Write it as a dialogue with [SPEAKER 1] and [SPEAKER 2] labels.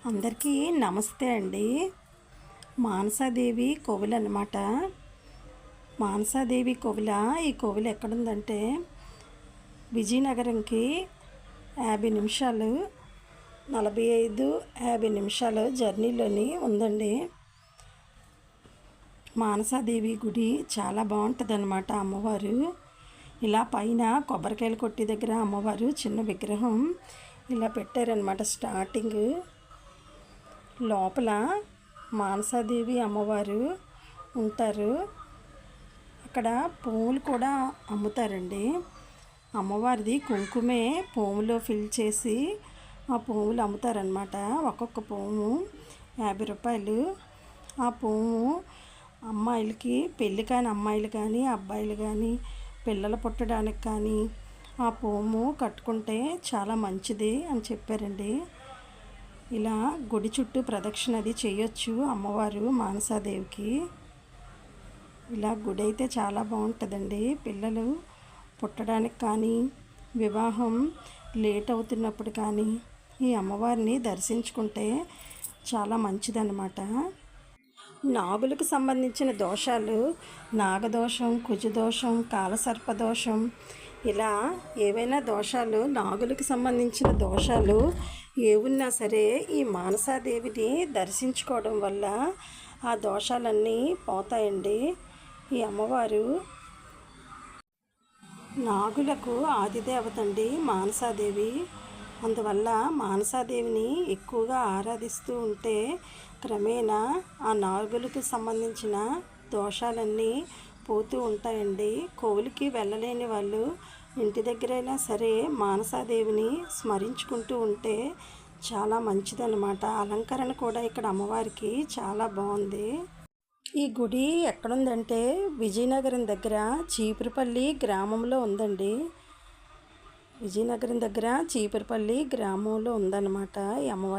[SPEAKER 1] అందరికీ నమస్తే అండి. మానసాదేవి కోవిల అన్నమాట. మానసాదేవి కోవిల, ఈ కోవిల ఎక్కడుందంటే విజయనగరంకి 50 నిమిషాలు 45-50 నిమిషాలు జర్నీలోని ఉందండి. మానసాదేవి గుడి చాలా బాగుంటుంది అన్నమాట. అమ్మవారు ఇలా పైన కొబ్బరికాయలు కొట్టి దగ్గర అమ్మవారు చిన్న విగ్రహం ఇలా పెట్టారనమాట. స్టార్టింగ్ లోపల మానసాదేవి అమ్మవారు ఉంటారు. అక్కడ పువ్వులు కూడా అమ్ముతారండి. అమ్మవారిది కుంకుమే పువ్వులో ఫిల్ చేసి ఆ పువ్వులు అమ్ముతారనమాట. ఒక్కొక్క పువ్వు 50 రూపాయలు. ఆ పువ్వు అమ్మాయిలకి, పెళ్ళి కాని అమ్మాయిలు కానీ అబ్బాయిలు కానీ పిల్లలు పుట్టడానికి కానీ ఆ పువ్వు కట్టుకుంటే చాలా మంచిది అని చెప్పారండి. ఇలా గుడి చుట్టూ ప్రదక్షిణ అది చేయొచ్చు అమ్మవారు మానసాదేవికి. ఇలా గుడి అయితే చాలా బాగుంటుందండి. పిల్లలు పుట్టడానికి కానీ వివాహం లేట్ అవుతున్నప్పుడు కానీ ఈ అమ్మవారిని దర్శించుకుంటే చాలా మంచిదన్నమాట. నాగులకు సంబంధించిన దోషాలు నాగదోషం, కుజదోషం, కాలసర్పదోషం, ఇలా ఏవైనా దోషాలు నాగులకు సంబంధించిన దోషాలు ఏవున్నా సరే ఈ మానసాదేవిని దర్శించుకోవడం వల్ల ఆ దోషాలన్నీ పోతాయండి. ఈ అమ్మవారు నాగులకు ఆదిదేవత అండి మానసాదేవి. అందువల్ల మానసాదేవిని ఎక్కువగా ఆరాధిస్తూ ఉంటే క్రమేణా ఆ నాగులకు సంబంధించిన దోషాలన్నీ పోతూ ఉంటాయండి. కోవిలికి వెళ్ళలేని వాళ్ళు ఇంటి దగ్గరైనా సరే మానసాదేవిని స్మరించుకుంటూ ఉంటే చాలా మంచిదన్నమాట. అలంకరణ కూడా ఇక్కడ అమ్మవారికి చాలా బాగుంది. ఈ గుడి ఎక్కడుందంటే విజయనగరం దగ్గర చీపురుపల్లి గ్రామంలో ఉందండి. విజయనగరం దగ్గర చీపురుపల్లి గ్రామంలో ఉందన్నమాట ఈ అమ్మవారి